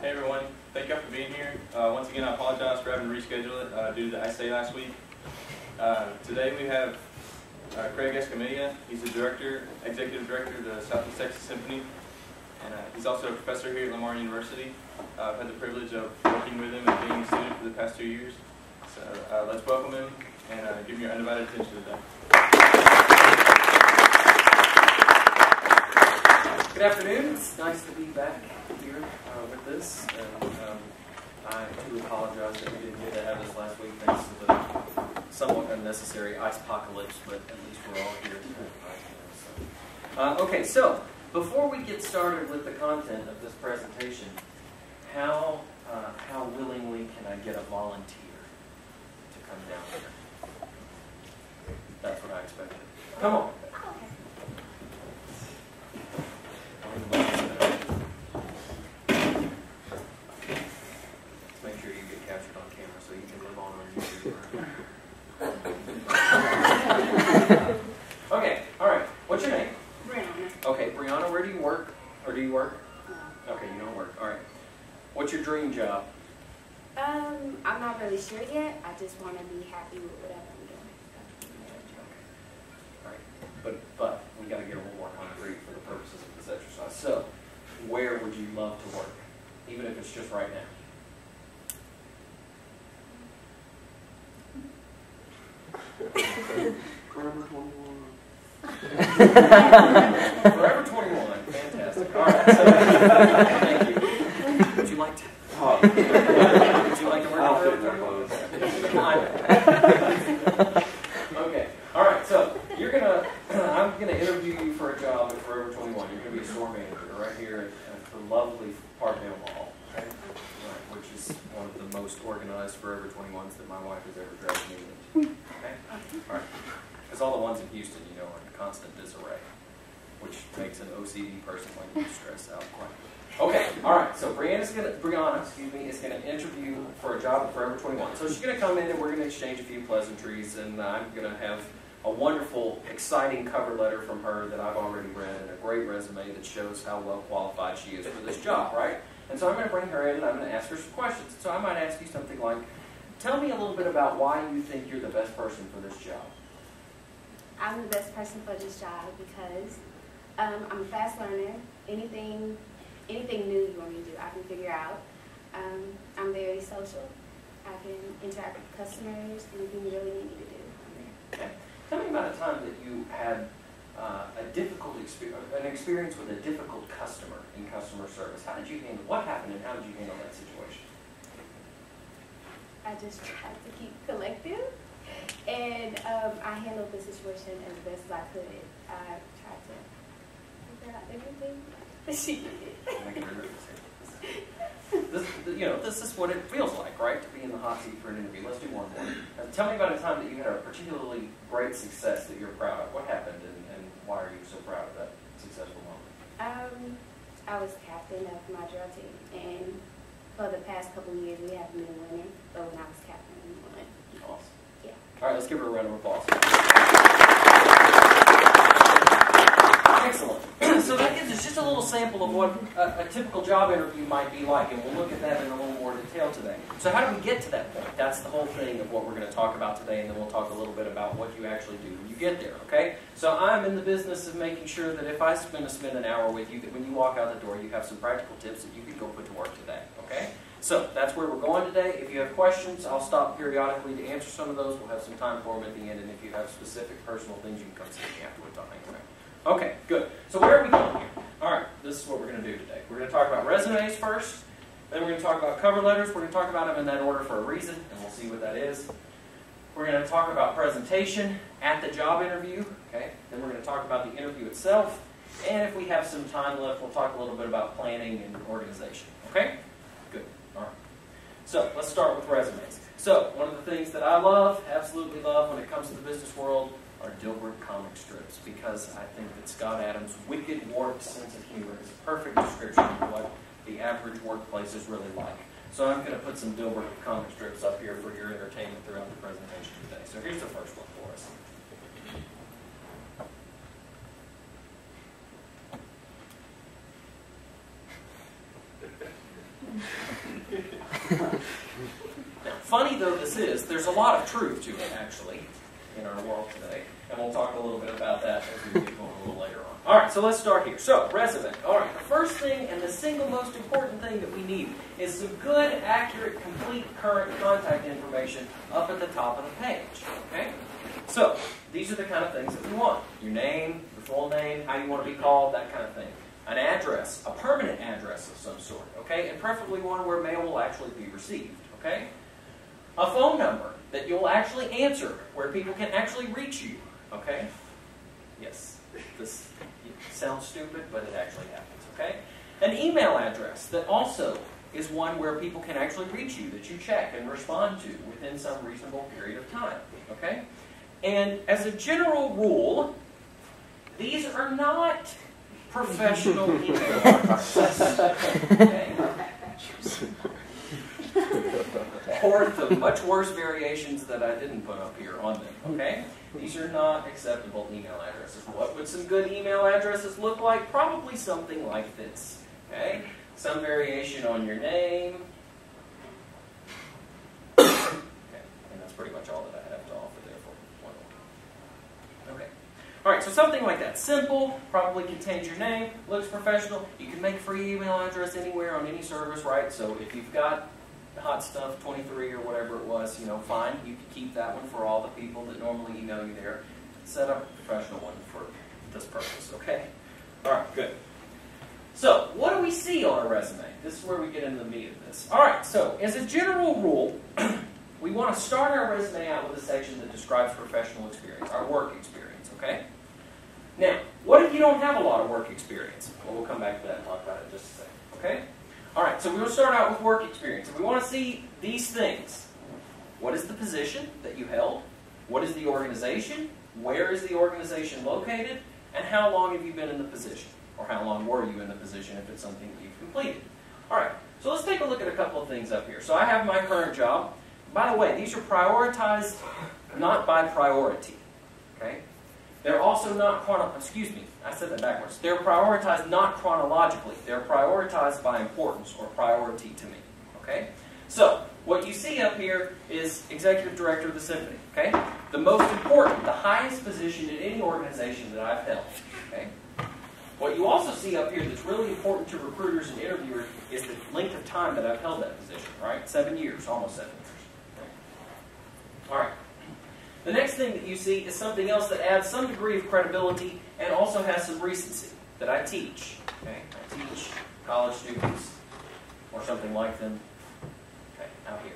Hey everyone, thank you for being here. Once again, I apologize for having to reschedule it due to the ice day last week. Today we have Craig Escamilla. He's the executive director of the Southeast Texas Symphony, and he's also a professor here at Lamar University. I've had the privilege of working with him and being a student for the past 2 years. So let's welcome him and give him your undivided attention today. Good afternoon. It's nice to be back here with this. And I too apologize that we didn't get to have this last week thanks to the somewhat unnecessary ice apocalypse, but at least we're all here tonight. Okay, so before we get started with the content of this presentation, how willingly can I get a volunteer to come down here? That's what I expected. Come on. Make sure you get captured on camera so you can live on YouTube. Okay, all right. What's your name? Brianna. Okay, Brianna, where do you work? Or do you work? No. Okay, you don't work. All right. What's your dream job? I'm not really sure yet. I just want to be happy with whatever I'm doing. All right. But we got to get a little more concrete for the purposes of this exercise. So, where would you love to work, even if it's just right now? Forever 21. Forever 21. Fantastic. All right. So, thank you. Would you like to? Would you like to work at Forever 21? Okay. All right. So I'm gonna interview you for a job at Forever 21. You're gonna be a store manager right here at the lovely Parkdale Mall, okay? Right, which is one of the most organized Forever 21s that my wife has ever dragged me into. Okay. All right. Because all the ones in Houston, you know, are in constant disarray, which makes an OCD person like me stress out quite a bit. Okay, all right. So Brianna is gonna interview for a job at Forever 21. So she's gonna come in and we're gonna exchange a few pleasantries, and I'm gonna have a wonderful, exciting cover letter from her that I've already read, and a great resume that shows how well qualified she is for this job, right? And so I'm going to bring her in and I'm going to ask her some questions. So I might ask you something like, tell me a little bit about why you think you're the best person for this job. I'm the best person for this job because I'm a fast learner. Anything new you want me to do, I can figure out. I'm very social. I can interact with customers. Anything you really need me to do, I'm there. Okay. Tell me about a time that you had an experience with a difficult customer in customer service. How did you handle? What happened, and how did you handle that situation? I just tried to keep collective, and I handled the situation as best as I could. I tried to figure out everything that she did. This is what it feels like, right? To be in the hot seat for an interview. Let's do one more. Tell me about a time that you had a particularly great success that you're proud of. What happened, and why are you so proud of that successful moment? I was captain of my drill team, and for the past couple of years we haven't been winning, but when I was captain, we won. Awesome. Yeah. All right, let's give her a round of applause. Excellent. So that gives us just a little sample of what a typical job interview might be like, and we'll look at that in a little more detail today. So how do we get to that point? That's the whole thing of what we're going to talk about today, and then we'll talk a little bit about what you actually do when you get there, okay? So I'm in the business of making sure that if I spend an hour with you, that when you walk out the door, you have some practical tips that you can go put to work today, okay? So that's where we're going today. If you have questions, I'll stop periodically to answer some of those. We'll have some time for them at the end, and if you have specific personal things, you can come see me afterwards. I'll hang around. Okay, good. So where are we going here? All right, this is what we're going to do today. We're going to talk about resumes first, then we're going to talk about cover letters. We're going to talk about them in that order for a reason, and we'll see what that is. We're going to talk about presentation at the job interview, okay? Then we're going to talk about the interview itself, and if we have some time left, we'll talk a little bit about planning and organization, okay? Good, all right. So let's start with resumes. So one of the things that I love, absolutely love when it comes to the business world, are Dilbert comic strips, because I think that Scott Adams' wicked, warped sense of humor is a perfect description of what the average workplace is really like. So I'm going to put some Dilbert comic strips up here for your entertainment throughout the presentation today. So here's the first one for us. funny though this is, there's a lot of truth to it, actually, in our world today. And we'll talk a little bit about that as we get going a little later on. All right, so let's start here. So, resume. All right, the first thing and the single most important thing that we need is some good, accurate, complete, current contact information up at the top of the page. Okay? So, these are the kind of things that we want. Your name, your full name, how you want to be called, that kind of thing. An address, a permanent address of some sort. Okay? And preferably one where mail will actually be received. Okay? A phone number that you'll actually answer, where people can actually reach you. Okay? Yes. This sounds stupid, but it actually happens. Okay? An email address that also is one where people can actually reach you, that you check and respond to within some reasonable period of time. Okay? And as a general rule, these are not professional email addresses. Okay? Or the much worse variations that I didn't put up here on them, okay? These are not acceptable email addresses. What would some good email addresses look like? Probably something like this, okay? Some variation on your name. Okay, and that's pretty much all that I have to offer there for one. Okay. All right, so something like that. Simple, probably contains your name, looks professional. You can make a free email address anywhere on any service, right? So if you've got Hot Stuff 23 or whatever it was, fine. You can keep that one for all the people that normally email you there. Set up a professional one for this purpose, okay? All right, good. So, what do we see on a resume? This is where we get into the meat of this. All right, so as a general rule, we want to start our resume out with a section that describes professional experience, our work experience, okay? Now, what if you don't have a lot of work experience? Well, we'll come back to that and talk about it in just a second, okay? All right, so we're going to start out with work experience. And we want to see these things. What is the position that you held? What is the organization? Where is the organization located? And how long have you been in the position? Or how long were you in the position if it's something that you've completed? All right, so let's take a look at a couple of things up here. So I have my current job. By the way, these are prioritized not by priority. Okay? They're also not I said that backwards. They're prioritized not chronologically. They're prioritized by importance or priority to me. Okay? So, what you see up here is Executive Director of the Symphony. Okay? The most important, the highest position in any organization that I've held. Okay? What you also see up here that's really important to recruiters and interviewers is the length of time that I've held that position. Right? 7 years, almost 7 years. Okay? All right. The next thing that you see is something else that adds some degree of credibility and also has some recency, that I teach. Okay? I teach college students or something like them. Okay, out here.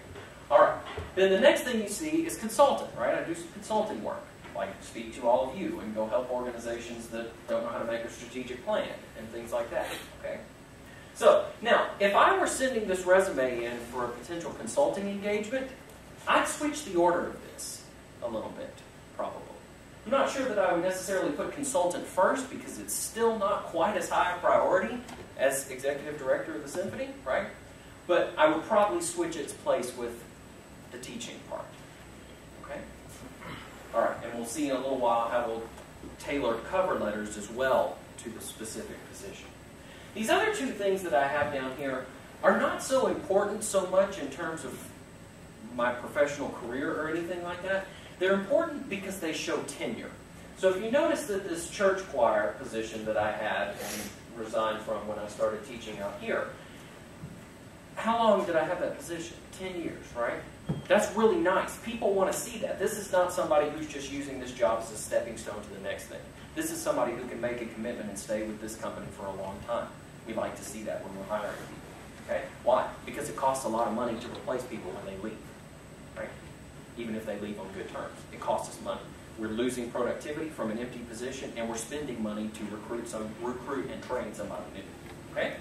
All right. Then the next thing you see is consultant, right? I do some consulting work, like speak to all of you and go help organizations that don't know how to make a strategic plan and things like that. Okay? So, now, if I were sending this resume in for a potential consulting engagement, I'd switch the order of this a little bit, probably. I'm not sure that I would necessarily put consultant first because it's still not quite as high a priority as executive director of the symphony, right? But I would probably switch its place with the teaching part. Okay? All right, and we'll see in a little while how we'll tailor cover letters as well to the specific position. These other two things that I have down here are not so important so much in terms of my professional career or anything like that. They're important because they show tenure. So if you notice that this church choir position that I had and resigned from when I started teaching out here, how long did I have that position? 10 years, right? That's really nice. People want to see that. This is not somebody who's just using this job as a stepping stone to the next thing. This is somebody who can make a commitment and stay with this company for a long time. We like to see that when we're hiring people. Okay? Why? Because it costs a lot of money to replace people when they leave. Right? Even if they leave on good terms. It costs us money. We're losing productivity from an empty position, and we're spending money to recruit and train somebody new. Okay?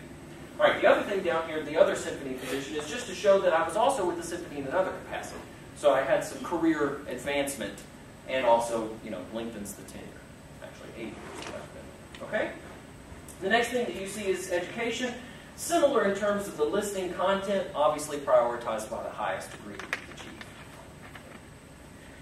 All right, the other thing down here, the other symphony position, is just to show that I was also with the symphony in another capacity. So I had some career advancement and also, lengthens the tenure. Actually, 8 years that I've been. Okay? The next thing that you see is education. Similar in terms of the listing content, obviously prioritized by the highest degree achieved.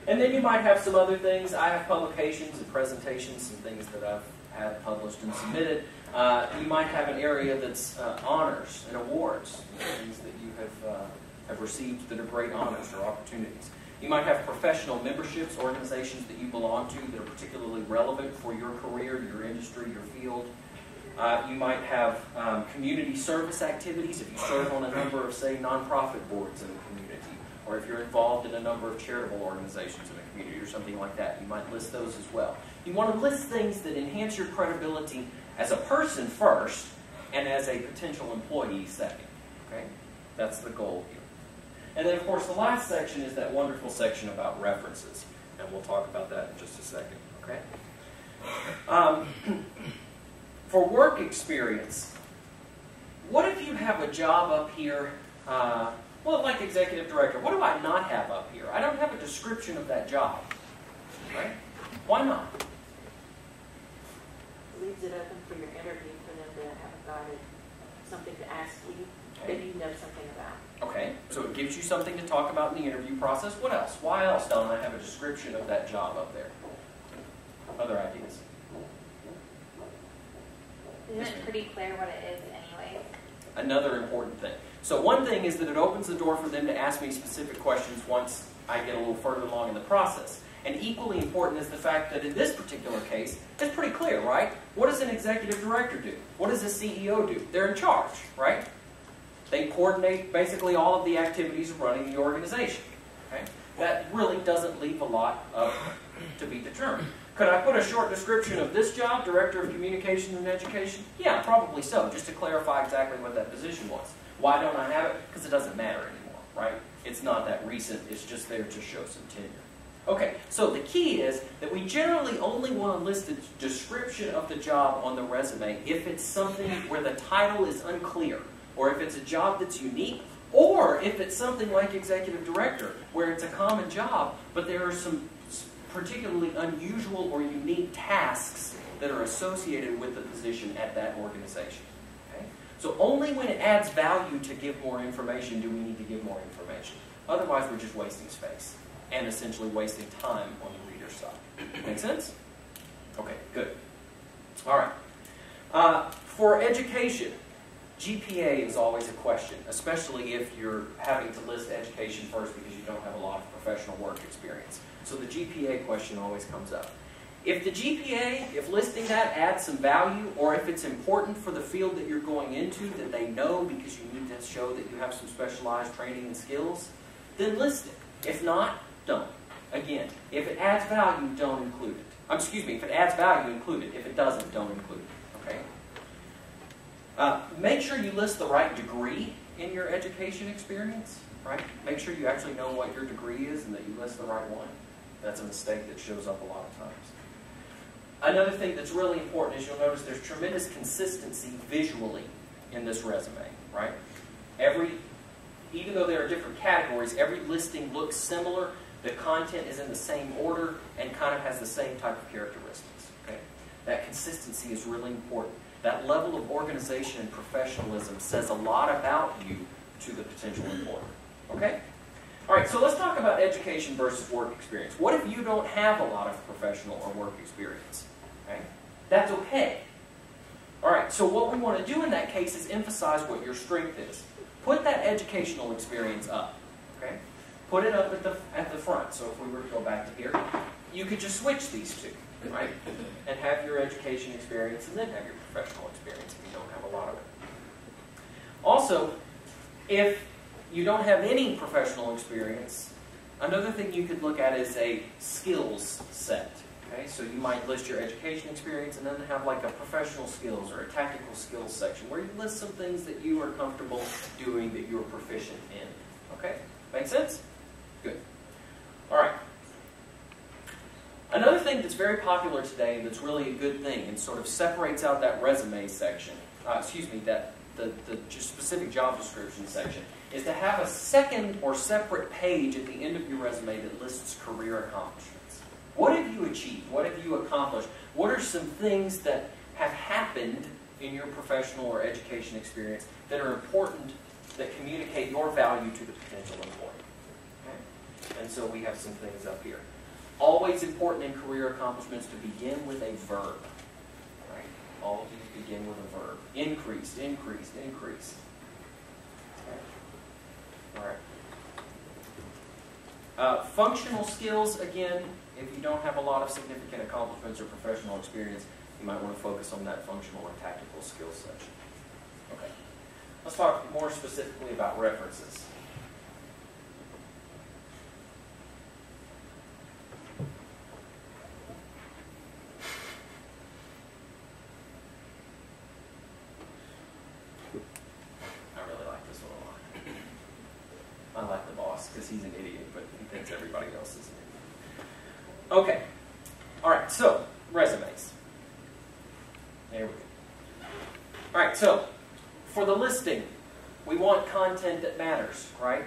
And then you might have some other things. I have publications and presentations, some things that I've had published and submitted. You might have an area that's honors and awards, things that you have have received that are great honors or opportunities. You might have professional memberships, organizations that you belong to that are particularly relevant for your career, your industry, your field. You might have community service activities if you serve on a number of, say, nonprofit boards in the community, or if you're involved in a number of charitable organizations in the community or something like that. You might list those as well. You want to list things that enhance your credibility as a person first and as a potential employee second. Okay? That's the goal here. And then, of course, the last section is that wonderful section about references. And we'll talk about that in just a second. Okay? For work experience, what if you have a job up here, well, like executive director, what do I not have up here? I don't have a description of that job. Right? Why not? Leaves it open for your interview for them to have a guided something to ask you that you know something about. Okay, so it gives you something to talk about in the interview process. What else? Why else don't I have a description of that job up there? Other ideas? Isn't it pretty clear what it is anyway? Another important thing. So one thing is that it opens the door for them to ask me specific questions once I get a little further along in the process. And equally important is the fact that in this particular case, it's pretty clear, right? What does an executive director do? What does a CEO do? They're in charge, right? They coordinate basically all of the activities of running the organization. Okay? That really doesn't leave a lot to be determined. Could I put a short description of this job, Director of Communication and Education? Yeah, probably so, just to clarify exactly what that position was. Why don't I have it? Because it doesn't matter anymore, right? It's not that recent, it's just there to show some tenure. Okay, so the key is that we generally only want to list the description of the job on the resume if it's something where the title is unclear, or if it's a job that's unique, or if it's something like executive director, where it's a common job, but there are some particularly unusual or unique tasks that are associated with the position at that organization. Okay? So only when it adds value to give more information do we need to give more information. Otherwise, we're just wasting space and essentially wasting time on the reader's side. Make sense? Okay, good. All right. For education, GPA is always a question, especially if you're having to list education first because you don't have a lot of professional work experience. So the GPA question always comes up. If the GPA, if listing that adds some value, or if it's important for the field that you're going into that they know because you need to show that you have some specialized training and skills, then list it. If not, don't. Again, if it adds value, don't include it. Excuse me, if it adds value, include it. If it doesn't, don't include it. Okay? Make sure you list the right degree in your education experience. Right? Make sure you actually know what your degree is and that you list the right one. That's a mistake that shows up a lot of times. Another thing that's really important is you'll notice there's tremendous consistency visually in this resume. Right? Even though there are different categories, every listing looks similar. The content is in the same order and kind of has the same type of characteristics. Okay? That consistency is really important. That level of organization and professionalism says a lot about you to the potential employer. Okay? All right, so let's talk about education versus work experience. What if you don't have a lot of professional or work experience? Okay? That's okay. All right, so what we want to do in that case is emphasize what your strength is. Put that educational experience up. Okay? Put it up at the front. So if we were to go back to here, you could just switch these two, right? And have your education experience and then have your professional experience if you don't have a lot of it. Also, if you don't have any professional experience, another thing you could look at is a skills set. Okay? So you might list your education experience and then have like a professional skills or a tactical skills section where you list some things that you are comfortable doing that you're proficient in. Okay? Make sense? Good. All right. Another thing that's very popular today and that's really a good thing and sort of separates out that resume section, the specific job description section, is to have a second or separate page at the end of your resume that lists career accomplishments. What have you achieved? What have you accomplished? What are some things that have happened in your professional or education experience that are important, that communicate your value to the potential employer? Okay? And so we have some things up here. Always important in career accomplishments to begin with a verb. Right? All of these begin with a verb. Increased, increased, increased. Okay? All right. Functional skills, again, if you don't have a lot of significant accomplishments or professional experience, you might want to focus on that functional and tactical skills section. Okay. Let's talk more specifically about references. I really like this one a lot. I like the boss because he's an idiot, but he thinks everybody else is an idiot. Okay. All right, so resumes. There we go. All right, so for the listing, we want content that matters, right?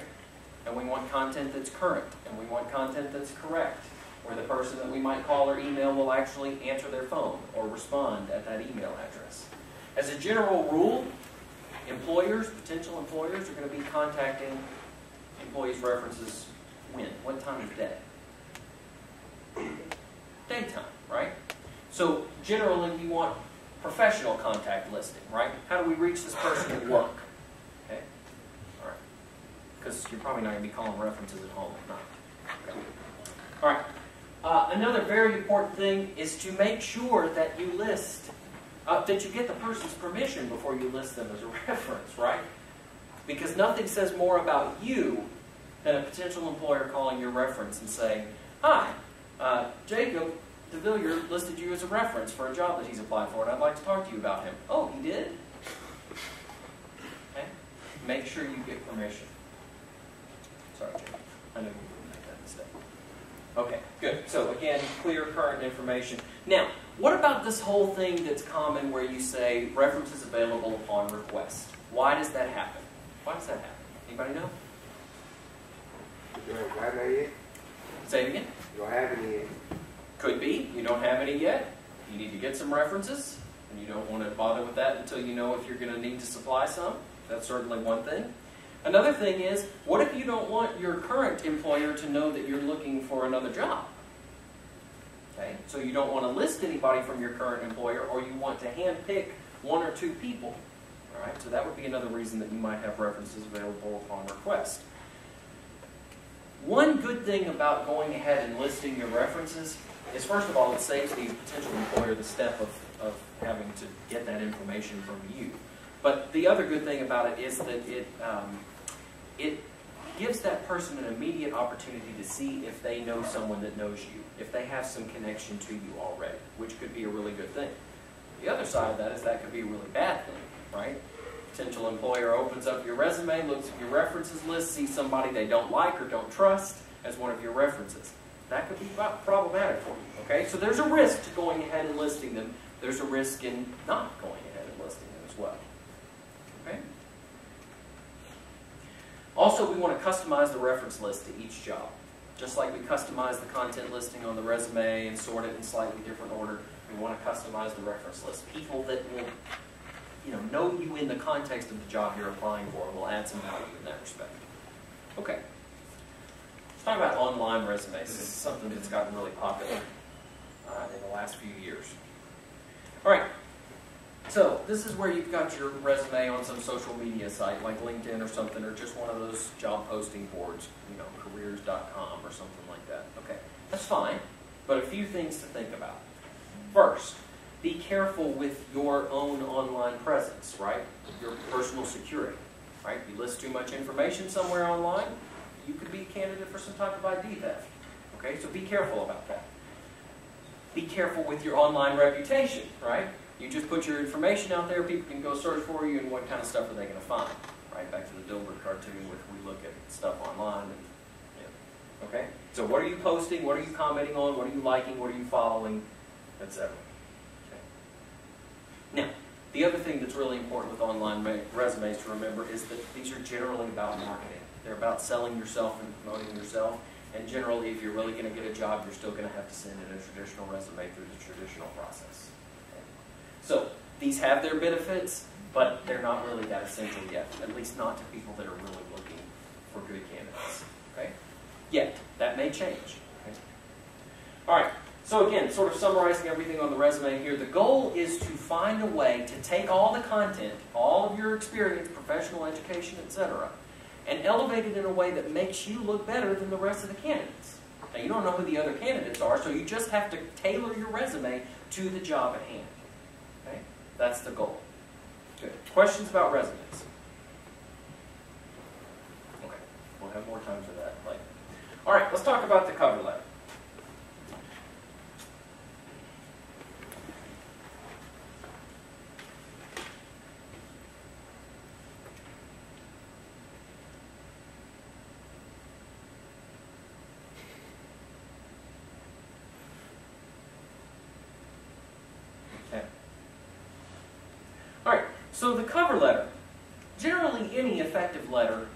And we want content that's current, and we want content that's correct, where the person that we might call or email will actually answer their phone or respond at that email address. As a general rule, employers, potential employers, are going to be contacting employees' references when? What time of day? Daytime, right? So generally we want professional contact listing, right? How do we reach this person at work? Okay? All right. Because you're probably not going to be calling references at home at night. Okay. All right. Another very important thing is to make sure that you list, that you get the person's permission before you list them as a reference, right? Because nothing says more about you than a potential employer calling your reference and saying, "Hi, Jacob DeVillier listed you as a reference for a job that he's applied for, and I'd like to talk to you about him." "Oh, he did?" Okay? Make sure you get permission. Sorry, Jacob. I know you wouldn't make that mistake. Okay, good. So again, clear, current information. Now, what about this whole thing that's common where you say references available upon request? Why does that happen? Why does that happen? Anybody know? You don't have any yet? Say it again. You don't have any yet. Could be. You don't have any yet. You need to get some references, and you don't want to bother with that until you know if you're going to need to supply some. That's certainly one thing. Another thing is, what if you don't want your current employer to know that you're looking for another job? Okay, so you don't want to list anybody from your current employer, or you want to handpick one or two people. All right, so that would be another reason that you might have references available upon request. One good thing about going ahead and listing your references is, first of all, it saves the potential employer the step of having to get that information from you. But the other good thing about it is that it gives that person an immediate opportunity to see if they know someone that knows you, if they have some connection to you already, which could be a really good thing. The other side of that is that could be a really bad thing, right? Potential employer opens up your resume, looks at your references list, sees somebody they don't like or don't trust as one of your references. That could be problematic for you, okay? So there's a risk to going ahead and listing them. There's a risk in not going ahead and listing them as well, okay? Also, we want to customize the reference list to each job. Just like we customize the content listing on the resume and sort it in slightly different order, we want to customize the reference list. People that will know you in the context of the job you're applying for and will add some value in that respect. Okay. Let's talk about online resumes. This is something that's gotten really popular in the last few years. All right. So this is where you've got your resume on some social media site like LinkedIn or something, or just one of those job posting boards, careers.com or something like that. Okay, that's fine, but a few things to think about. First, be careful with your own online presence, right? Your personal security, right? You list too much information somewhere online, you could be a candidate for some type of ID theft. Okay, so be careful about that. Be careful with your online reputation, right? You just put your information out there, people can go search for you, and what kind of stuff are they going to find? Right, back to the Dilbert cartoon, which we look at stuff online. And, okay, so what are you posting? What are you commenting on? What are you liking? What are you following? Etc. Now, the other thing that's really important with online resumes to remember is that these are generally about marketing. They're about selling yourself and promoting yourself. And generally, if you're really going to get a job, you're still going to have to send in a traditional resume through the traditional process. Okay? So, these have their benefits, but they're not really that essential yet. At least not to people that are really looking for good candidates. Okay? Yet, that may change. Okay? All right. So again, sort of summarizing everything on the resume here, the goal is to find a way to take all the content, all of your experience, professional education, etc., and elevate it in a way that makes you look better than the rest of the candidates. Now, you don't know who the other candidates are, so you just have to tailor your resume to the job at hand. Okay? That's the goal. Good. Questions about resumes? Okay. We'll have more time for that later. All right, let's talk about the cover letter. Alright, so the cover letter. Generally, any effective letter,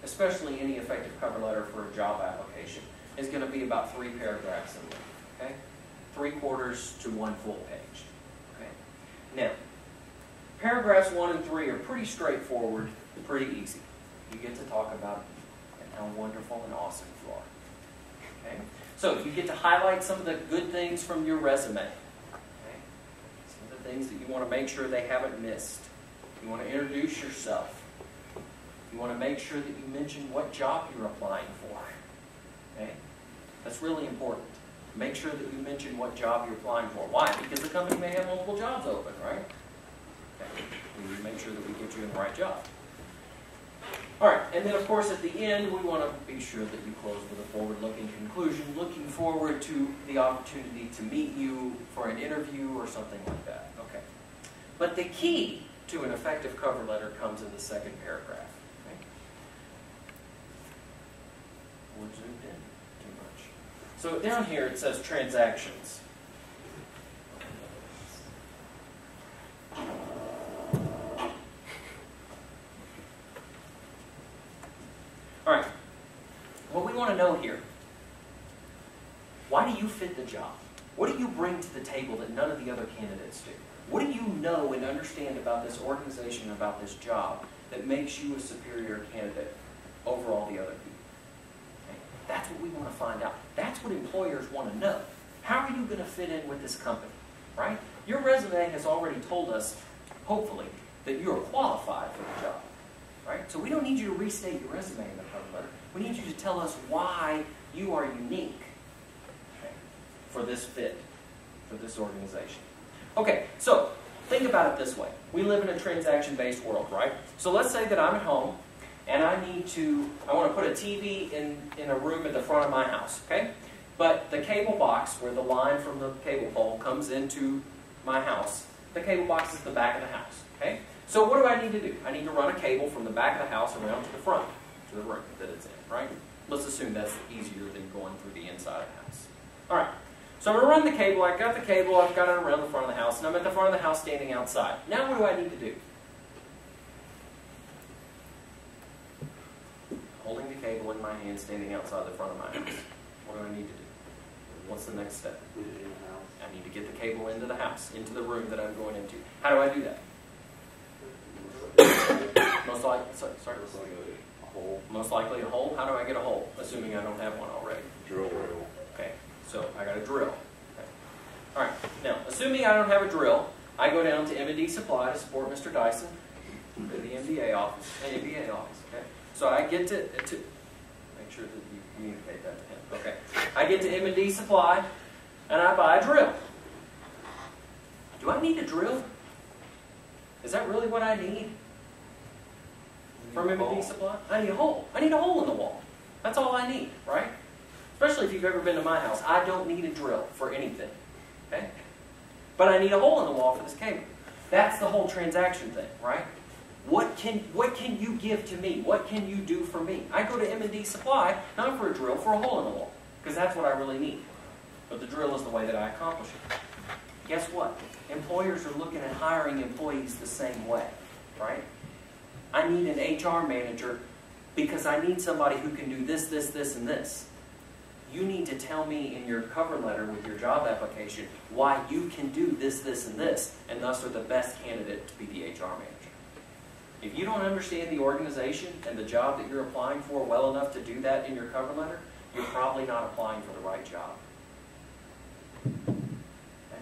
especially any effective cover letter for a job application, is going to be about 3 paragraphs in length. Okay? 3/4 to 1 full page. Okay? Now, paragraphs 1 and 3 are pretty straightforward, pretty easy. You get to talk about how wonderful and awesome you are. Okay? So, you get to highlight some of the good things from your resume. Things that you want to make sure they haven't missed. You want to introduce yourself. You want to make sure that you mention what job you're applying for. Okay? That's really important. Make sure that you mention what job you're applying for. Why? Because the company may have multiple jobs open, right? Okay. We need to make sure that we get you in the right job. Alright, and then of course at the end we want to be sure that you close with a forward-looking conclusion, looking forward to the opportunity to meet you for an interview or something like that. Okay. But the key to an effective cover letter comes in the second paragraph. Okay? We're zoomed in too much. So down here it says transactions. Alright, what we want to know here, why do you fit the job? What do you bring to the table that none of the other candidates do? What do you know and understand about this organization, about this job, that makes you a superior candidate over all the other people? Okay? That's what we want to find out. That's what employers want to know. How are you going to fit in with this company? Right? Your resume has already told us, hopefully, that you are qualified for the job. Right? So we don't need you to restate your resume in the cover letter. We need you to tell us why you are unique, okay, for this fit, for this organization. Okay, so think about it this way. We live in a transaction-based world, right? So let's say that I'm at home and I want to put a TV in a room at the front of my house, okay? But the cable box, where the line from the cable pole comes into my house, the cable box is the back of the house, okay? So what do I need to do? I need to run a cable from the back of the house around to the front, to the room that it's in, right? Let's assume that's easier than going through the inside of the house. All right, so I'm going to run the cable. I've got the cable. I've got it around the front of the house, and I'm at the front of the house standing outside. Now what do I need to do? Holding the cable in my hand, standing outside the front of my house. What do I need to do? What's the next step? I need to get the cable into the house, into the room that I'm going into. How do I do that? Most likely a hole. How do I get a hole? Assuming I don't have one already. Drill. Okay, so I got a drill. Okay. All right. Now, assuming I don't have a drill, I go down to M&D Supply to support Mr. Dyson to the MBA office. Okay. So I get to make sure that you communicate that to him. Okay. I get to M&D Supply and I buy a drill. Do I need a drill? Is that really what I need? From M&D Supply? I need a hole. I need a hole in the wall. That's all I need, right? Especially if you've ever been to my house. I don't need a drill for anything. Okay? But I need a hole in the wall for this cable. That's the whole transaction thing, right? What can you give to me? What can you do for me? I go to M&D Supply, not for a drill, for a hole in the wall. Because that's what I really need. But the drill is the way that I accomplish it. Guess what? Employers are looking at hiring employees the same way, right? I need an HR manager because I need somebody who can do this, this, this, and this. You need to tell me in your cover letter with your job application why you can do this, this, and this, and thus are the best candidate to be the HR manager. If you don't understand the organization and the job that you're applying for well enough to do that in your cover letter, you're probably not applying for the right job. Okay?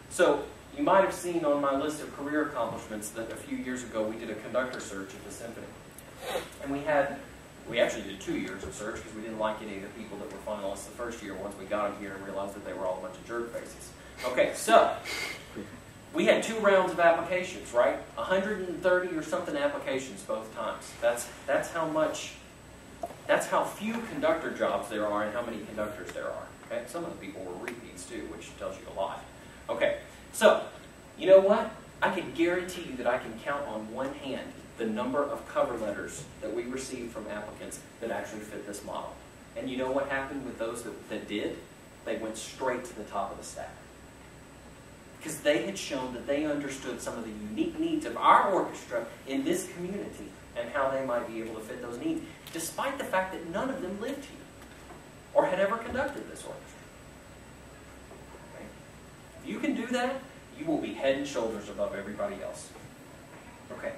So, you might have seen on my list of career accomplishments that a few years ago we did a conductor search at the symphony. And we actually did 2 years of search because we didn't like any of the people that were finalists the first year once we got them here and realized that they were all a bunch of jerk faces. Okay, so we had 2 rounds of applications, right? 130 or something applications both times. That's how few conductor jobs there are and how many conductors there are. Okay, some of the people were repeats too, which tells you a lot. Okay, so you know what? I can guarantee you that I can count on one hand the number of cover letters that we received from applicants that actually fit this model. And you know what happened with those that did? They went straight to the top of the stack. Because they had shown that they understood some of the unique needs of our orchestra in this community and how they might be able to fit those needs, despite the fact that none of them lived here or had ever conducted this orchestra. Okay? If you can do that, you will be head and shoulders above everybody else. Okay.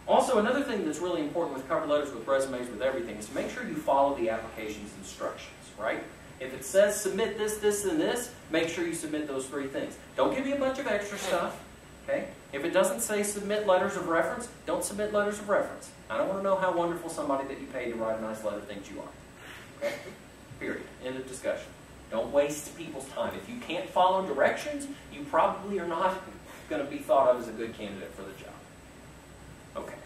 Also, another thing that's really important with cover letters, with resumes, with everything, is to make sure you follow the application's instructions, right? If it says submit this, this, and this, make sure you submit those 3 things. Don't give me a bunch of extra stuff, okay? If it doesn't say submit letters of reference, don't submit letters of reference. I don't want to know how wonderful somebody that you paid to write a nice letter thinks you are. Okay? Period. End of discussion. Don't waste people's time. If you can't follow directions, you probably are not going to be thought of as a good candidate for the job. Okay,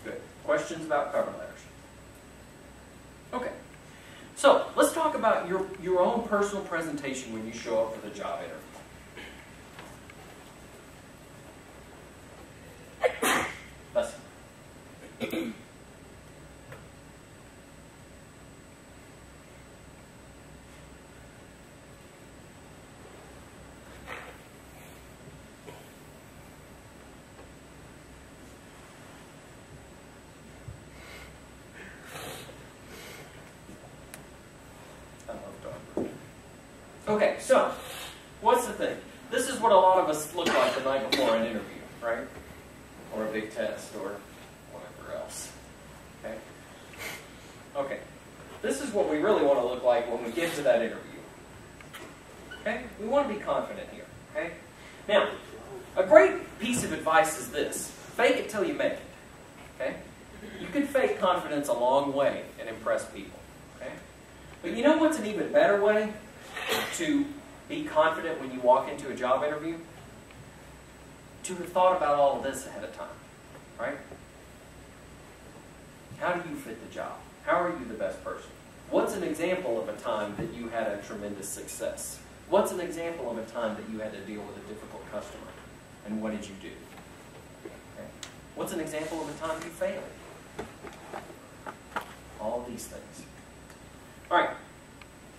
good. Questions about cover letters? Okay. So, let's talk about your own personal presentation when you show up for the job interview. Listen. Okay, so, what's the thing? This is what a lot of us look like the night before an interview, right? Or a big test, or whatever else. Okay? Okay. This is what we really want to look like when we get to that interview. Okay? We want to be confident here. Okay? Now, a great piece of advice is this. Fake it till you make it. Okay? You can fake confidence a long way and impress people. Okay? But you know what's an even better way to be confident when you walk into a job interview? To have thought about all of this ahead of time, right? How do you fit the job? How are you the best person? What's an example of a time that you had a tremendous success? What's an example of a time that you had to deal with a difficult customer? And what did you do? Okay. What's an example of a time you failed? All these things. All right.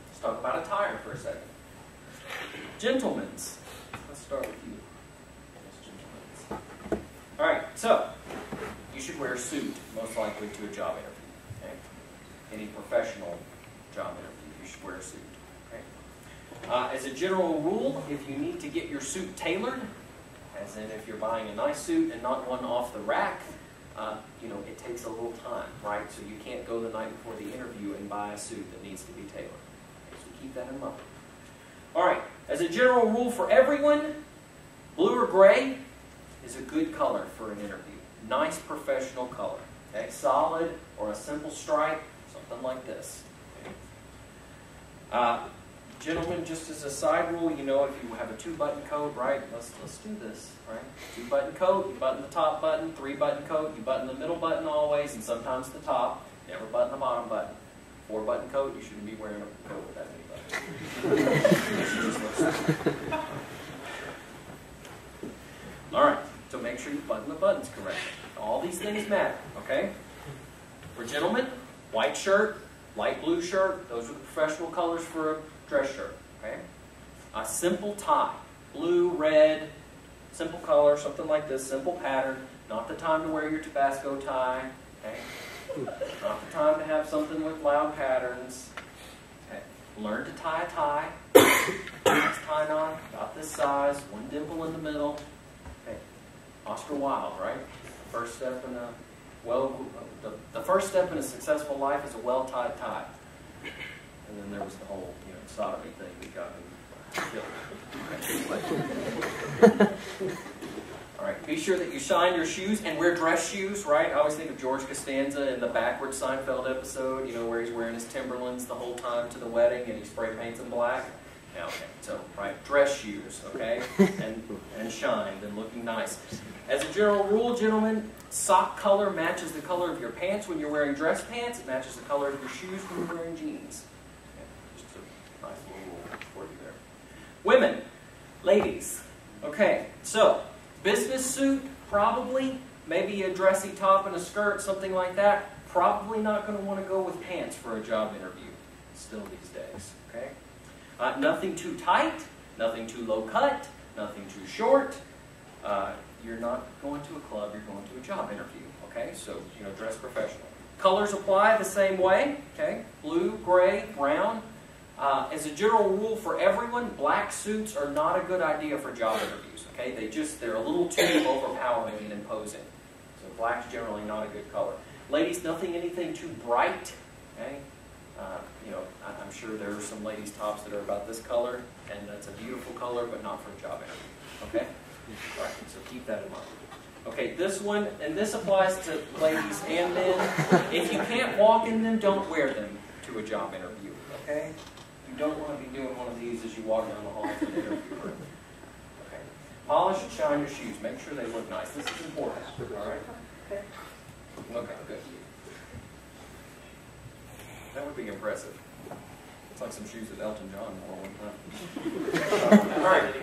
Let's talk about attire for a second. Gentlemen's. Let's start with you. All right, so you should wear a suit, most likely, to a job interview. Okay? Any professional job interview, you should wear a suit. Okay? As a general rule, if you need to get your suit tailored, as in if you're buying a nice suit and not one off the rack, it takes a little time, right? So you can't go the night before the interview and buy a suit that needs to be tailored. Okay, so keep that in mind. All right, as a general rule for everyone, blue or gray is a good color for an interview. Nice professional color. Okay? Solid or a simple stripe, something like this. Okay? Gentlemen, just as a side rule, if you have a 2-button coat, right? Let's do this, right? 2-button coat, you button the top button. 3-button coat, you button the middle button always, and sometimes the top. Never button the bottom button. 4-button coat, you shouldn't be wearing a coat with that many buttons. All right, so make sure you button the buttons correctly. All these things matter, okay? For gentlemen, white shirt, light blue shirt, those are the professional colors for a dress shirt, okay? A simple tie, blue, red, simple color, something like this, simple pattern. Not the time to wear your Tabasco tie, okay? Not the time to have something with loud patterns. Okay. Learn to tie a tie. Nice tie knot, about this size, one dimple in the middle. Okay. Oscar Wilde, right? The first step in the first step in a successful life is a well-tied tie. And then there was the whole, sodomy thing that got him killed. Okay. All right. Be sure that you shine your shoes and wear dress shoes, right? I always think of George Costanza in the backwards Seinfeld episode, you know, where he's wearing his Timberlands the whole time to the wedding and he spray paints them black. Yeah, okay, so, right, dress shoes, okay, and shined and looking nice. As a general rule, gentlemen, sock color matches the color of your pants when you're wearing dress pants. It matches the color of your shoes when you're wearing jeans. Okay, just a nice little rule for you there. Women, ladies, okay, so business suit, probably, maybe a dressy top and a skirt, something like that. Probably not going to want to go with pants for a job interview, still these days, okay? Nothing too tight, nothing too low cut, nothing too short. You're not going to a club, you're going to a job interview, okay? So, you know, dress professional. Colors apply the same way, okay? Blue, gray, brown. As a general rule for everyone, black suits are not a good idea for job interviews, okay? They're a little too overpowering and imposing. So black's generally not a good color. Ladies, anything too bright, okay? You know, I'm sure there are some ladies' tops that are about this color, and that's a beautiful color, but not for a job interview, okay? All right, so keep that in mind. Okay, this one, and this applies to ladies and men. If you can't walk in them, don't wear them to a job interview, okay? You don't want to be doing one of these as you walk down the hall to an interview room. Okay. Polish and shine your shoes. Make sure they look nice. This is important, all right? Okay, good. That would be impressive. It's like some shoes that Elton John wore one time. All right.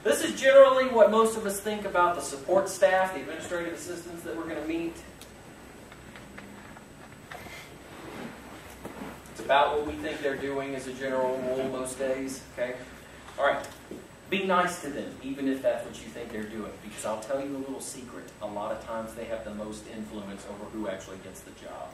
This is generally what most of us think about the support staff, the administrative assistants that we're going to meet. It's about what we think they're doing as a general rule most days. Okay? All right. Be nice to them, even if that's what you think they're doing. Because I'll tell you a little secret. A lot of times they have the most influence over who actually gets the job.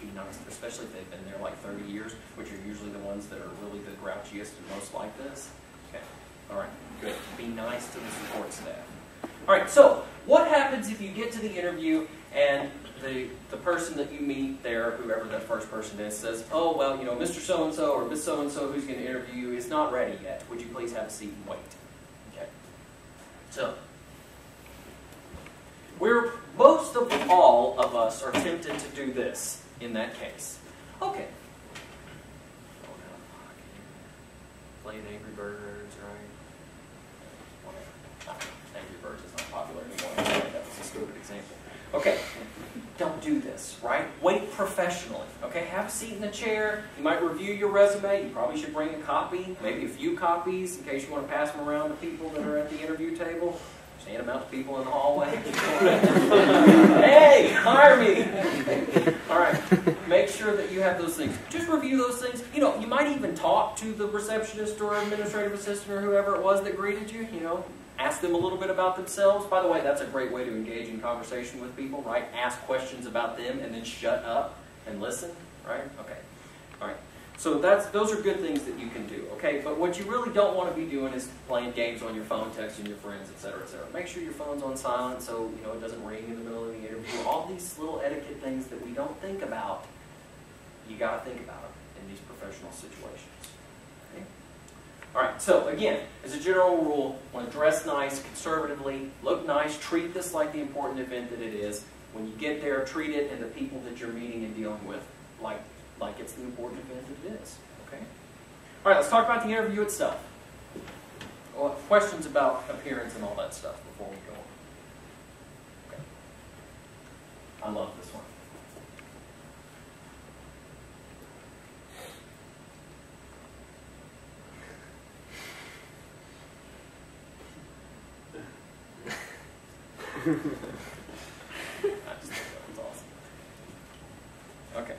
Be nice, especially if they've been there like 30 years, which are usually the ones that are really the grouchiest and most like this. Okay. All right. Good. Be nice to the support staff. All right. So, what happens if you get to the interview and the person that you meet there, whoever that first person is, says, oh, well, you know, Mr. So-and-so or Miss So-and-so who's going to interview you is not ready yet. Would you please have a seat and wait? Okay. So, most of all of us are tempted to do this in that case. Okay. Playing Angry Birds, right? Whatever. Angry Birds is not popular anymore. That was a stupid example. Okay. Don't do this, right? Wait professionally, okay? Have a seat in the chair. You might review your resume. You probably should bring a copy, maybe a few copies, in case you want to pass them around to people that are at the interview table. Just hand them out to people in the hallway. Hey, hire me! All right. Make sure that you have those things. Just review those things. You know, you might even talk to the receptionist or administrative assistant or whoever it was that greeted you, you know. Ask them a little bit about themselves. By the way, that's a great way to engage in conversation with people, right? Ask questions about them and then shut up and listen, right? Okay. All right. So those are good things that you can do, okay? But what you really don't want to be doing is playing games on your phone, texting your friends, etc., etc. Make sure your phone's on silent so you know it doesn't ring in the middle of the interview. All these little etiquette things that we don't think about, you got to think about them in these professional situations. All right, so again, as a general rule, want to dress nice, conservatively, look nice, treat this like the important event that it is. When you get there, treat it and the people that you're meeting and dealing with like it's the important event that it is. Okay? All right, let's talk about the interview itself. Well, questions about appearance and all that stuff before we go on. Okay. I love this one. I just think that was awesome. Okay.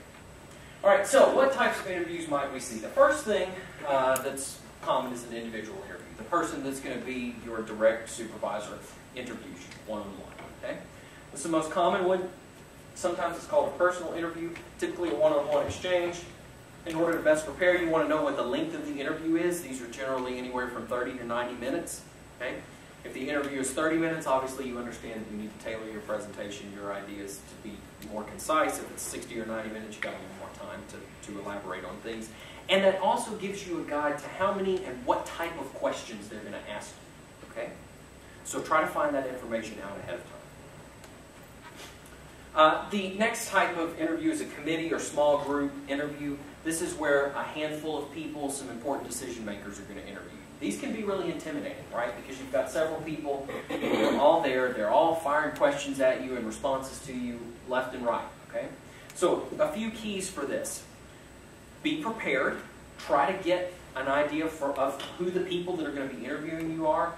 All right, so what types of interviews might we see? The first thing that's common is an individual interview. The person that's going to be your direct supervisor interviews you one-on-one. Okay? This is the most common one. Sometimes it's called a personal interview, typically a one-on-one exchange. In order to best prepare, you want to know what the length of the interview is. These are generally anywhere from 30 to 90 minutes. Okay? If the interview is 30 minutes, obviously you understand that you need to tailor your presentation, your ideas to be more concise. If it's 60 or 90 minutes, you've got a little more time to elaborate on things. And that also gives you a guide to how many and what type of questions they're going to ask you. Okay? So try to find that information out ahead of time. The next type of interview is a committee or small group interview. This is where a handful of people, some important decision makers, are going to interview you. These can be really intimidating, right? Because you've got several people, they're all there, they're all firing questions at you and responses to you left and right. Okay? So a few keys for this. Be prepared. Try to get an idea of who the people that are going to be interviewing you are,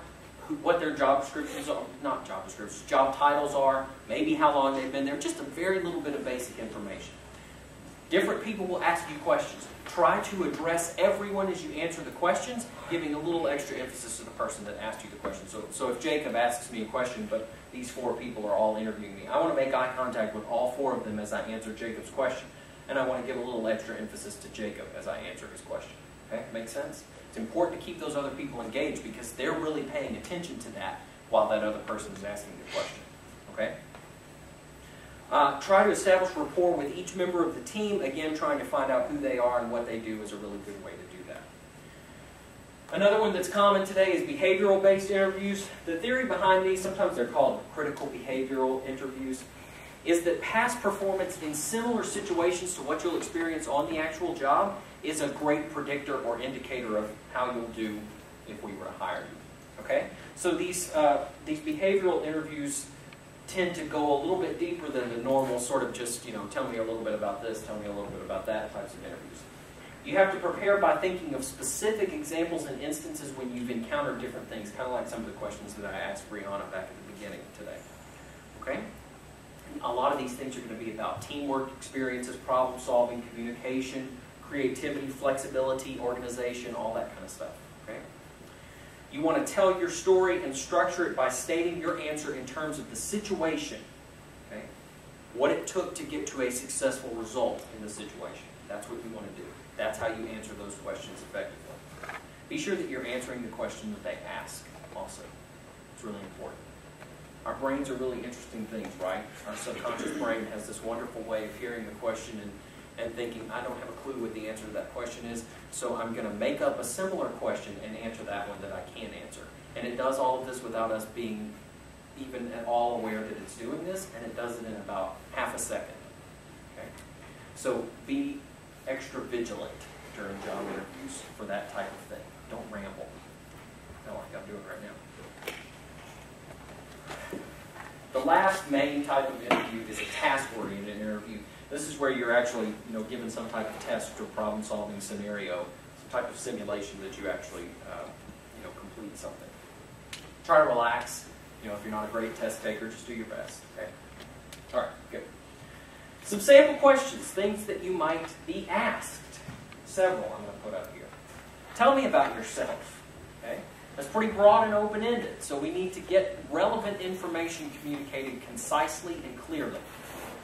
what their job descriptions are, not job descriptions, job titles are, maybe how long they've been there, just a very little bit of basic information. Different people will ask you questions. Try to address everyone as you answer the questions, giving a little extra emphasis to the person that asked you the question. So if Jacob asks me a question, but these 4 people are all interviewing me, I want to make eye contact with all 4 of them as I answer Jacob's question. And I want to give a little extra emphasis to Jacob as I answer his question. Okay, make sense? It's important to keep those other people engaged because they're really paying attention to that while that other person is asking the question. Okay? Try to establish rapport with each member of the team. Again, trying to find out who they are and what they do is a really good way to do that. Another one that's common today is behavioral-based interviews. The theory behind these, sometimes they're called critical behavioral interviews, is that past performance in similar situations to what you'll experience on the actual job is a great predictor or indicator of how you'll do if we were to hire you. Okay? So these behavioral interviews tend to go a little bit deeper than the normal sort of just, tell me a little bit about this, tell me a little bit about that types of interviews. You have to prepare by thinking of specific examples and instances when you've encountered different things, kind of like some of the questions that I asked Brianna back at the beginning today. Okay? A lot of these things are going to be about teamwork experiences, problem solving, communication, creativity, flexibility, organization, all that kind of stuff. Okay? You want to tell your story and structure it by stating your answer in terms of the situation. Okay? What it took to get to a successful result in the situation. That's what you want to do. That's how you answer those questions effectively. Be sure that you're answering the question that they ask also. It's really important. Our brains are really interesting things, right? Our subconscious brain has this wonderful way of hearing the question and thinking, I don't have a clue what the answer to that question is, so I'm going to make up a similar question and answer that one that I can answer. And it does all of this without us being even at all aware that it's doing this, and it does it in about half a second. Okay? So be extra vigilant during job interviews for that type of thing. Don't ramble. Not like I'm doing right now. The last main type of interview is a task-oriented interview. This is where you're actually, given some type of test or problem-solving scenario, some type of simulation that you actually, complete something. Try to relax. If you're not a great test taker, just do your best. Okay. All right. Good. Some sample questions, things that you might be asked. Several I'm going to put up here. Tell me about yourself. Okay. That's pretty broad and open-ended, so we need to get relevant information communicated concisely and clearly.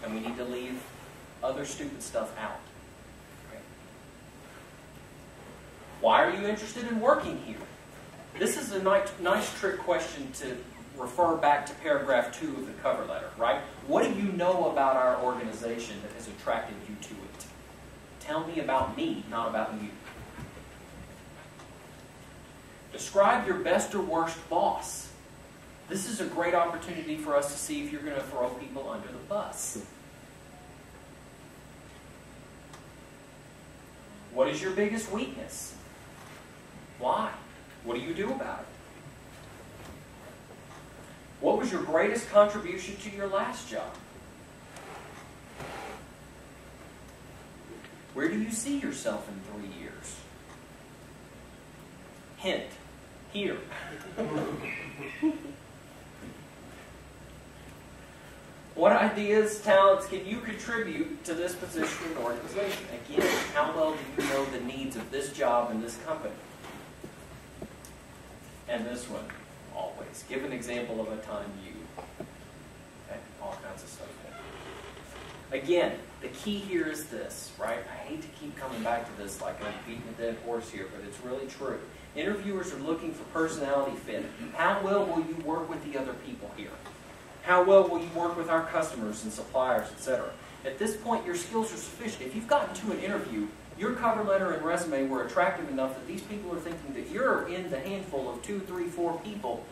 And we need to leave other stupid stuff out. Okay. Why are you interested in working here? This is a nice trick question to refer back to paragraph 2 of the cover letter, right? What do you know about our organization that has attracted you to it? Tell me about me, not about you. Describe your best or worst boss. This is a great opportunity for us to see if you're going to throw people under the bus. What is your biggest weakness? Why? What do you do about it? What was your greatest contribution to your last job? Where do you see yourself in 3 years? Hint. Here. What ideas, talents can you contribute to this position and organization? Again, how well do you know the needs of this job and this company? And this one, always. Give an example of a time you. Okay? All kinds of stuff. Again, the key here is this, right? I hate to keep coming back to this like I'm beating a dead horse here, but it's really true. Interviewers are looking for personality fit. How well will you work with the other people here? How well will you work with our customers and suppliers, etc.? At this point, your skills are sufficient. If you've gotten to an interview, your cover letter and resume were attractive enough that these people are thinking that you're in the handful of 2, 3, 4 people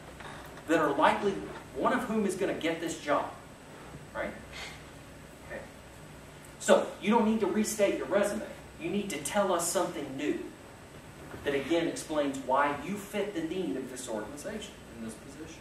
that are likely, one of whom is going to get this job. Right? Okay. So, you don't need to restate your resume. You need to tell us something new that again explains why you fit the need of this organization in this position.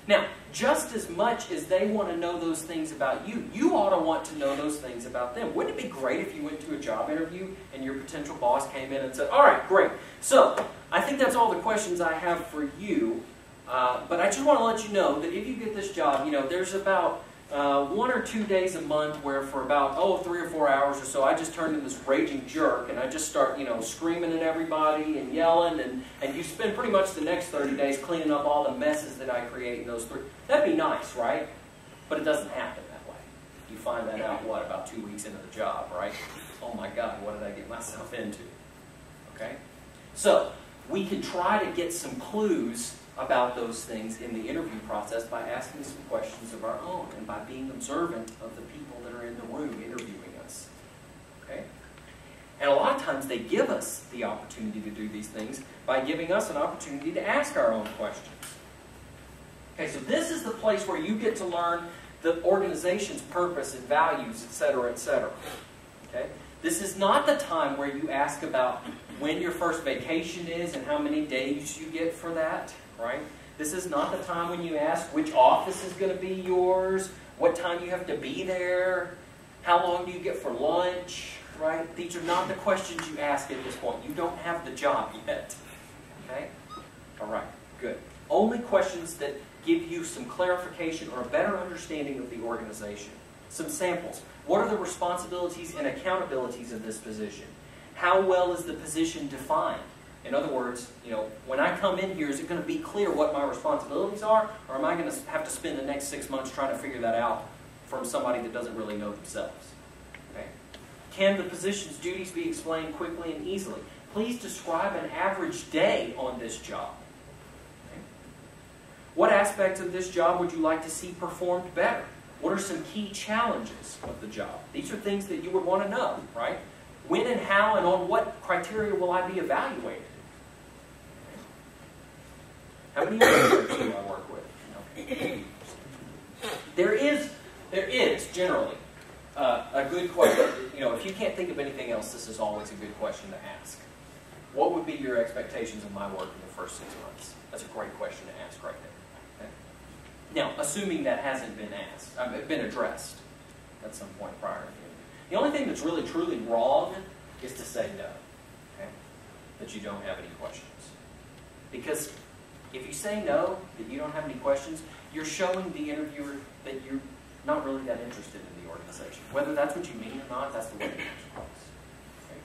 Now, just as much as they want to know those things about you, you ought to want to know those things about them. Wouldn't it be great if you went to a job interview and your potential boss came in and said, all right, great. So, I think that's all the questions I have for you. But I just want to let you know that if you get this job, you know, there's about 1 or 2 days a month where for about 3 or 4 hours or so, I just turn into this raging jerk and I just start, you know, screaming at everybody and yelling, and you spend pretty much the next 30 days cleaning up all the messes that I create in those 3. That'd be nice, right? But it doesn't happen that way. You find that out, what, about 2 weeks into the job, right? Oh my God, what did I get myself into? Okay? So, we can try to get some clues about those things in the interview process by asking some questions of our own and by being observant of the people that are in the room interviewing us. Okay? And a lot of times they give us the opportunity to do these things by giving us an opportunity to ask our own questions. Okay, so this is the place where you get to learn the organization's purpose and values, etc., etc. Okay? This is not the time where you ask about when your first vacation is and how many days you get for that. Right? This is not the time when you ask which office is going to be yours, what time you have to be there, how long do you get for lunch, right? These are not the questions you ask at this point. You don't have the job yet. Okay? All right, good. Only questions that give you some clarification or a better understanding of the organization. Some samples. What are the responsibilities and accountabilities of this position? How well is the position defined? In other words, you know, when I come in here, is it going to be clear what my responsibilities are, or am I going to have to spend the next 6 months trying to figure that out from somebody that doesn't really know themselves? Okay? Can the position's duties be explained quickly and easily? Please describe an average day on this job. Okay? What aspects of this job would you like to see performed better? What are some key challenges of the job? These are things that you would want to know, right? When and how and on what criteria will I be evaluated? How many interviewers do I work with? Okay. There is generally a good question. You know, if you can't think of anything else, this is always a good question to ask. What would be your expectations of my work in the first 6 months? That's a great question to ask right there. Okay? Now, assuming that hasn't been asked, been addressed at some point prior to the interview. The only thing that's really truly wrong is to say no. Okay? That you don't have any questions. Because if you say no, that you don't have any questions, you're showing the interviewer that you're not really that interested in the organization. Whether that's what you mean or not, that's the way it comes across. Okay?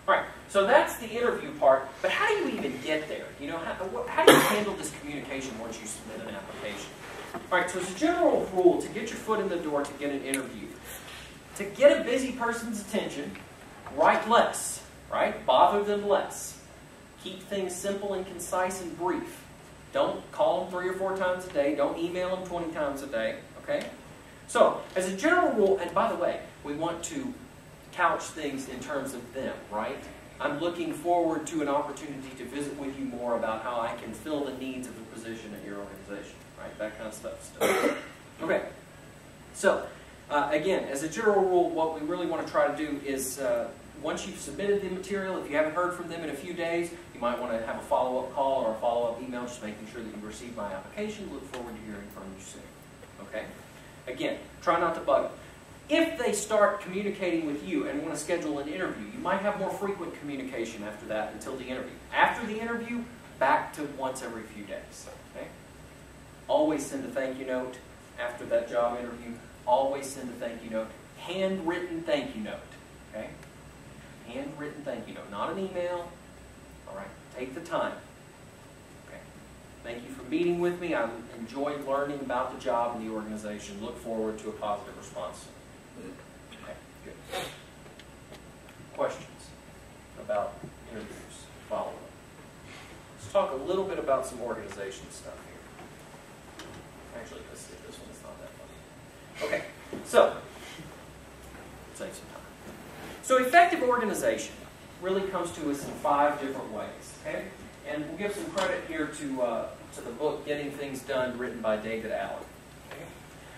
All right, so that's the interview part, but how do you even get there? You know, how do you handle this communication once you submit an application? All right, so as a general rule, to get your foot in the door to get an interview, to get a busy person's attention, write less, right? Bother them less. Keep things simple and concise and brief. Don't call them 3 or 4 times a day. Don't email them 20 times a day, okay? So, as a general rule, and by the way, we want to couch things in terms of them, right? I'm looking forward to an opportunity to visit with you more about how I can fill the needs of the position at your organization, right? That kind of stuff. Okay. So, again, as a general rule, what we really want to try to do is, once you've submitted the material, if you haven't heard from them in a few days, you might want to have a follow-up call or a follow-up email, just making sure that you've received my application. Look forward to hearing from you soon. Okay? Again, try not to bug them. If they start communicating with you and want to schedule an interview, you might have more frequent communication after that until the interview. After the interview, back to once every few days. Okay? Always send a thank you note after that job interview. Always send a thank you note. Handwritten thank you note. Okay? Handwritten thank you note. Not an email. All right? Take the time. Okay? Thank you for meeting with me. I enjoyed learning about the job and the organization. Look forward to a positive response. Okay, good. Questions about interviews? Follow-up. Let's talk a little bit about some organization stuff here. Actually, let's see. This one's not that funny. Okay, so Save some time. So effective organization really comes to us in 5 different ways. Okay? And we'll give some credit here to the book Getting Things Done, written by David Allen. Okay?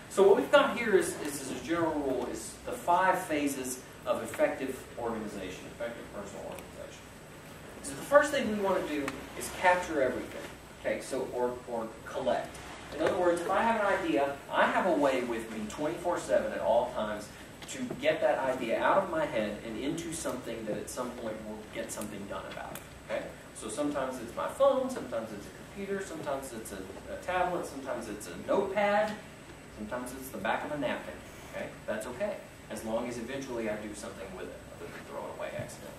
So what we've got here is as a general rule, is the 5 phases of effective organization, effective personal organization. So the first thing we want to do is capture everything. Okay, so or collect. In other words, if I have an idea, I have a way with me 24/7 at all times to get that idea out of my head and into something that at some point will get something done about it. Okay? So sometimes it's my phone, sometimes it's a computer, sometimes it's a tablet, sometimes it's a notepad, sometimes it's the back of a napkin. Okay? That's okay, as long as eventually I do something with it, other than throw it away accidentally.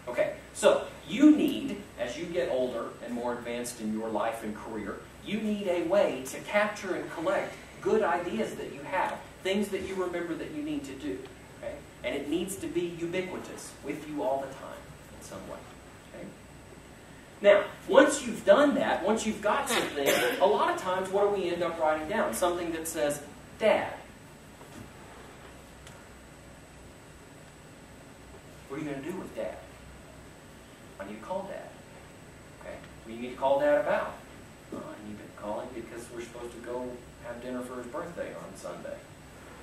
Okay, so you need, as you get older and more advanced in your life and career, you need a way to capture and collect good ideas that you have, things that you remember that you need to do. Okay? And it needs to be ubiquitous with you all the time in some way. Okay? Now, once you've done that, once you've got something, a lot of times what do we end up writing down? Something that says, Dad. What are you going to do with Dad? I need to call Dad. Okay? What do you need to call Dad about? I need to call him because we're supposed to go have dinner for his birthday on Sunday.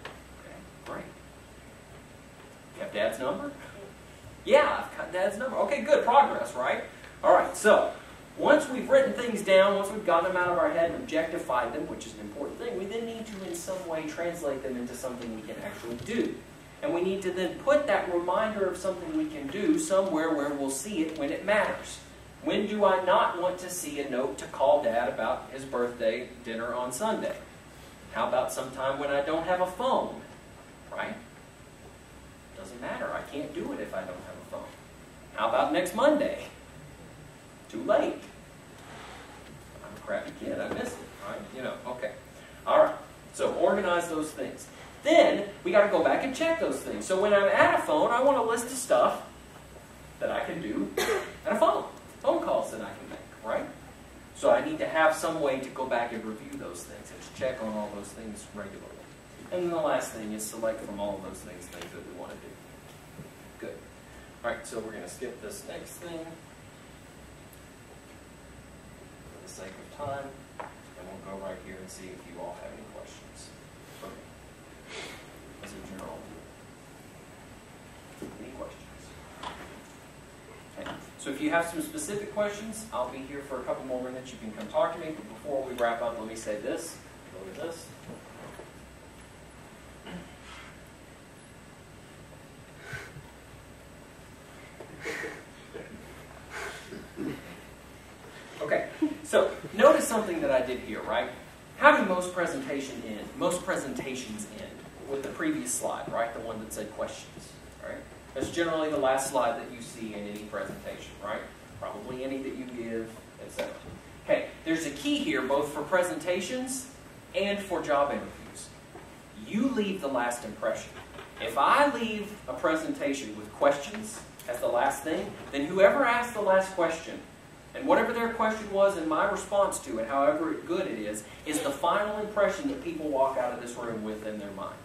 Okay, great. You have Dad's number? Yeah, I've got Dad's number. Okay, good. Progress, right? All right, so once we've written things down, once we've gotten them out of our head and objectified them, which is an important thing, we then need to in some way translate them into something we can actually do. And we need to then put that reminder of something we can do somewhere where we'll see it when it matters. When do I not want to see a note to call Dad about his birthday dinner on Sunday? How about sometime when I don't have a phone? Right? Doesn't matter. I can't do it if I don't have a phone. How about next Monday? Too late. I'm a crappy kid. I missed it. Right? You know, okay. All right. So organize those things. Then we got to go back and check those things. So when I'm at a phone, I want a list of stuff that I can do at a phone. Phone calls that I can make, right? So I need to have some way to go back and review those things and to check on all those things regularly. And then the last thing is select from all of those things that we want to do. Good. All right, so we're going to skip this next thing for the sake of time, and we'll go right here and see if you all have any questions for me as a general. Any questions? Okay. So if you have some specific questions, I'll be here for a couple more minutes. You can come talk to me. But before we wrap up, let me say this. Go to this. Okay, so notice something that I did here, right? How do most presentations end? Most presentations end with the previous slide, right? The one that said questions, right? That's generally the last slide that you see in any presentation, right? Probably any that you give, etc. Okay, there's a key here both for presentations and for job interviews. You leave the last impression. If I leave a presentation with questions as the last thing, then whoever asked the last question, and whatever their question was and my response to it, however good it is the final impression that people walk out of this room with in their mind,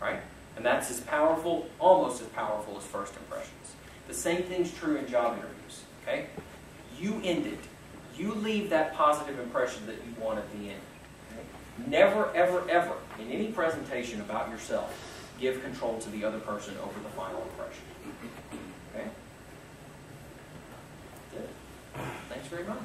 right? And that's as powerful, almost as powerful as first impressions. The same thing's true in job interviews, okay? You end it. You leave that positive impression that you want at the end. Okay? Never, ever, ever, in any presentation about yourself, give control to the other person over the final impression. Okay? Good. Thanks very much.